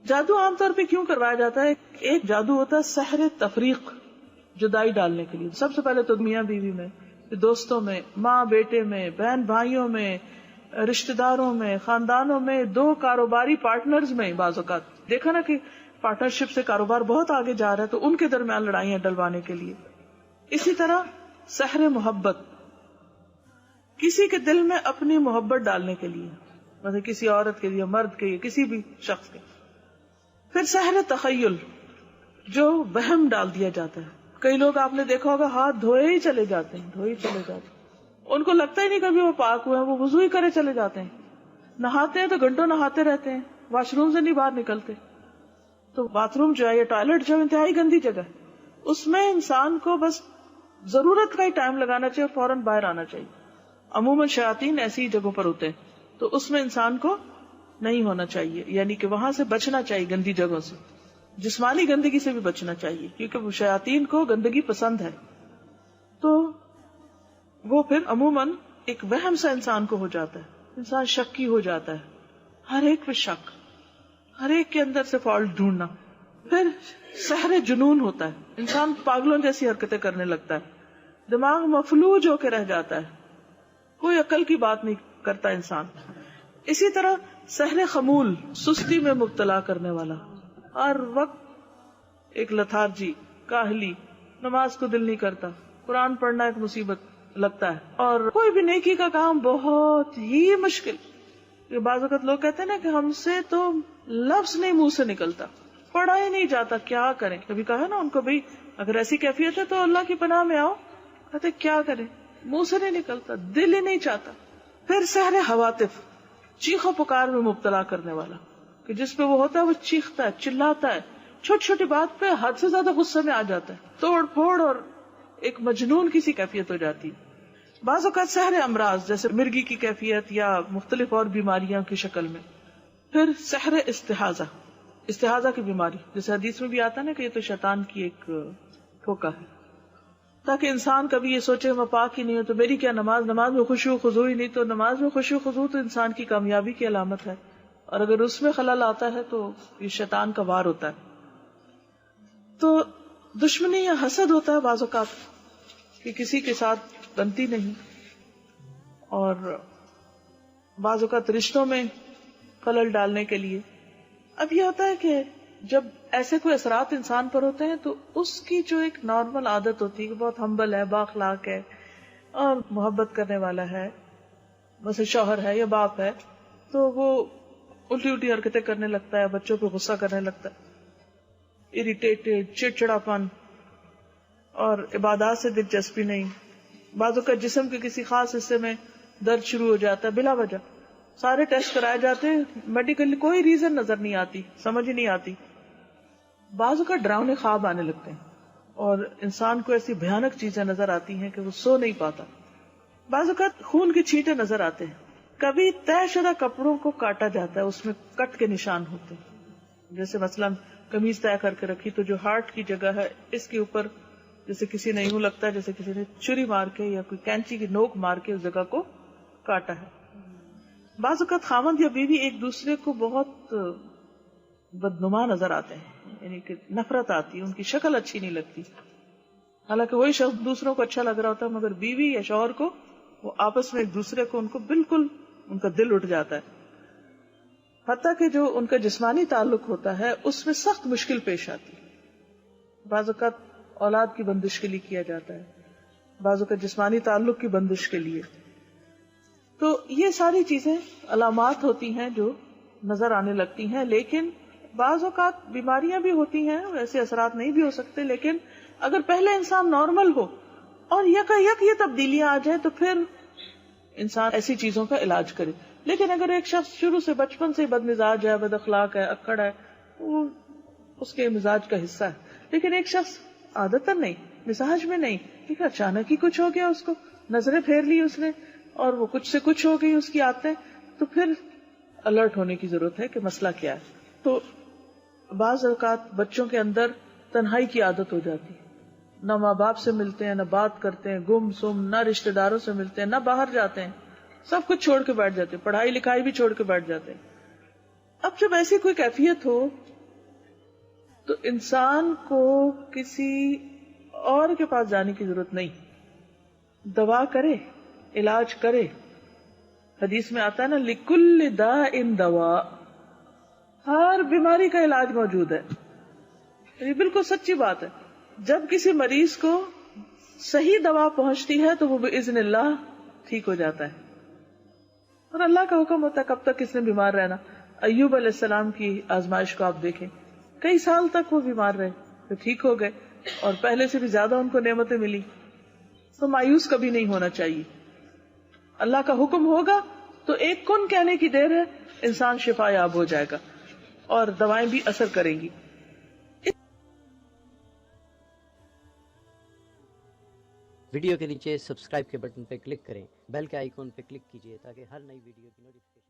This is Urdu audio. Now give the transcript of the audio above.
جادو عام طور پہ کیوں کروایا جاتا ہے؟ ایک جادو ہوتا ہے سحر تفریق، جدائی ڈالنے کے لیے. سب سے پہلے تو میاں بیوی میں، دوستوں میں، ماں بیٹے میں، بہن بھائیوں میں، رشتہ داروں میں، خاندانوں میں، دو کاروباری پارٹنرز میں. بعض اوقات دیکھا نا کہ پارٹنرشپ سے کاروبار بہت آگے جا رہا ہے تو ان کے درمیان لڑائیاں ڈلوانے کے لیے. اسی طرح سحر محبت، کسی کے دل میں اپنی محبت ڈالنے کے لیے، مثلا کسی عورت کے لیے، مرد کے لیے، کسی بھی شخص کے. پھر سحر تخیل، جو وہم ڈال دیا جاتا ہے. کئی لوگ آپ نے دیکھا ہوگا ہاتھ دھوئے ہی چلے جاتے ہیں، ان کو لگتا ہی نہیں کبھی وہ پاک ہوئے ہیں، وہ وضو ہی کرے چلے جاتے ہیں. نہاتے ہیں تو گھنٹوں نہاتے رہتے ہیں، واش روم سے نہیں باہر نکلتے. تو باتھ روم جو ہے یا ٹوائلٹ جو ہے انتہائی گندی جگہ ہے، اس میں انسان کو بس ضرورت کا ہی ٹائم لگانا چاہیے اور فوراً باہر آنا چاہیے. عموماً شیاطین ایسی جگہوں پر ہوتے ہیں تو اس میں انسان کو نہیں ہونا چاہیے، یعنی کہ وہاں سے بچنا چاہیے، گندی جگہوں سے. جسمانی گندگی سے بھی بچنا چاہیے کیونکہ وہ شیاطین کو گندگی پسند ہے. تو وہ پھر عموماً ایک وہم سا انسان کو ہو جاتا ہے، انسان شکی ہو جاتا ہے، ہر ایک پہ شک، ہر ایک کے اندر سے فالٹ ڈھونڈنا. پھر سحر جنون ہوتا ہے، انسان پاگلوں جیسی حرکتیں کرنے لگتا ہے، دماغ مفلوج ہو کے رہ جاتا ہے، کوئی عقل کی بات نہیں کرتا انسان. اسی طرح سحر خمول، سستی میں مبتلا کرنے والا، ہر وقت ایک لتھارجی، کاہلی، نماز کو دل نہیں کرتا، قرآن پڑھنا ایک مصیبت لگتا ہے، اور کوئی بھی نیکی کا کام بہت ہی مشکل. بعض اوقات لوگ کہتے ہیں نا کہ ہم سے تو لفظ نہیں منہ سے نکلتا، پڑھا ہی نہیں جاتا، کیا کریں. کبھی کہا نا ان کو بھئی اگر ایسی کیفیت ہے تو اللہ کی پناہ میں آؤ، کہتے کیا کریں، منہ سے نہیں نکلتا، دل ہی نہیں چاہتا. پھر سحر حواتف، چیخو پکار میں مبتلا کرنے والا، کہ جس پہ وہ ہوتا ہے وہ چیختا ہے، چلاتا ہے، چھوٹی چھوٹی بات پہ حد سے زیادہ غصے میں آ جاتا ہے، توڑ پھوڑ اور ایک مجنون کسی کیفیت ہو جاتی. بعض اوقات سحر امراض، جیسے مرگی کی کیفیت یا مختلف اور بیماریاں کی شکل میں. پھر سحر استحاضہ کی بیماری، جیسے حدیث میں بھی آتا ہے نا کہ یہ تو شیطان کی ایک دھوکہ ہے، تاکہ انسان کبھی یہ سوچے میں پاک ہی نہیں ہوں تو میری کیا نماز میں خشوع خضوع ہی نہیں. تو نماز میں خشوع خضوع تو انسان کی کامیابی کی علامت ہے، اور اگر اس میں خلل آتا ہے تو یہ شیطان کا وار ہوتا ہے. تو دشمنی یا حسد ہوتا ہے بعض اوقات کہ کسی کے ساتھ بنتی نہیں، اور بعض اوقات رشتوں میں خلل ڈالنے کے لیے. اب یہ ہوتا ہے کہ جب ایسے کوئی اثرات انسان پر ہوتے ہیں تو اس کی جو ایک نارمل عادت ہوتی ہے کہ بہت ہمبل ہے، بااخلاق ہے اور محبت کرنے والا ہے، مثلا شوہر ہے یا باپ ہے، تو وہ الٹی الٹی حرکتیں کرنے لگتا ہے، بچوں پہ غصہ کرنے لگتا ہے، اریٹیٹڈ، چڑچڑاپن، اور عبادات سے دلچسپی نہیں. بعضوں کا جسم کے کسی خاص حصے میں درد شروع ہو جاتا ہے بلا وجہ، سارے ٹیسٹ کرائے جاتے ہیں، میڈیکلی کوئی ریزن نظر نہیں آتی، سمجھ ہی نہیں آتی. بعضوں کا ڈراؤنے خواب آنے لگتے ہیں اور انسان کو ایسی بھیانک چیزیں نظر آتی ہیں کہ وہ سو نہیں پاتا. بعض اوقات خون کے چھینٹے نظر آتے ہیں. کبھی طے شدہ کپڑوں کو کاٹا جاتا ہے، اس میں کٹ کے نشان ہوتے ہیں، جیسے مثلا قمیض طے کر کے رکھی تو جو ہارٹ کی جگہ ہے اس کے اوپر جیسے کسی نے یوں لگتا ہے جیسے کسی نے چھری مار کے یا کوئی کینچی کی نوک مار کے اس جگہ کو کاٹا ہے. بعض اوقات خاوند یا بیوی ایک دوسرے کو بہت بدنما نظر آتے ہیں، یعنی کہ نفرت آتی ہے، ان کی شکل اچھی نہیں لگتی، حالانکہ وہی شخص دوسروں کو اچھا لگ رہا ہوتا ہے، مگر بیوی یا شوہر کو وہ آپس میں ایک دوسرے کو ان کو بالکل ان کا دل اٹھ جاتا ہے. حتیٰ کہ جو ان کا جسمانی تعلق ہوتا ہے اس میں سخت مشکل پیش آتی ہے. بعض اوقات اولاد کی بندش کے لیے کیا جاتا ہے، بعض اوقات جسمانی تعلق کی بندش کے لیے. تو یہ ساری چیزیں علامات ہوتی ہیں جو نظر آنے لگتی ہیں. لیکن بعض اوقات بیماریاں بھی ہوتی ہیں، ویسے اثرات نہیں بھی ہو سکتے، لیکن اگر پہلے انسان نارمل ہو اور یک یہ تبدیلیاں آ جائیں تو پھر انسان ایسی چیزوں کا علاج کرے. لیکن اگر ایک شخص شروع سے بچپن سے بد مزاج ہے، بد اخلاق ہے، اکڑ ہے، وہ اس کے مزاج کا حصہ ہے. لیکن ایک شخص عادتاً نہیں، مزاج میں نہیں، ٹھیک ہے، اچانک ہی کچھ ہو گیا، اس کو نظریں پھیر لی اس نے اور وہ کچھ سے کچھ ہو گئی اس کی عادتیں، تو پھر الرٹ ہونے کی ضرورت ہے کہ مسئلہ کیا ہے. تو بعض اوقات بچوں کے اندر تنہائی کی عادت ہو جاتی ہے، نہ ماں باپ سے ملتے ہیں، نہ بات کرتے ہیں، گم سم، نہ رشتہ داروں سے ملتے ہیں، نہ باہر جاتے ہیں، سب کچھ چھوڑ کے بیٹھ جاتے ہیں، پڑھائی لکھائی بھی چھوڑ کے بیٹھ جاتے ہیں. اب جب ایسی کوئی کیفیت ہو تو انسان کو کسی اور کے پاس جانے کی ضرورت نہیں، دوا کرے، علاج کرے. حدیث میں آتا ہے نا لِكُلِّ دَاءٍ دَوَاء، ہر بیماری کا علاج موجود ہے. یہ بالکل سچی بات ہے. جب کسی مریض کو صحیح دوا پہنچتی ہے تو وہ بإذن اللہ ٹھیک ہو جاتا ہے. اور اللہ کا حکم ہوتا ہے کب تک اس نے بیمار رہنا. ایوب علیہ السلام کی آزمائش کو آپ دیکھیں، کئی سال تک وہ بیمار رہے، پھر ٹھیک ہو گئے اور پہلے سے بھی زیادہ ان کو نعمتیں ملی. تو مایوس کبھی نہیں ہونا چاہیے. اللہ کا حکم ہوگا تو ایک کن کہنے کی دیر ہے، انسان شفا یاب ہو جائے گا اور دوائیں بھی اثر کریں گی. ویڈیو کے نیچے سبسکرائب کے بٹن پہ کلک کریں، بیل کے آئیکن پہ کلک کیجیے تاکہ ہر نئی ویڈیو کی نوٹیفکیشن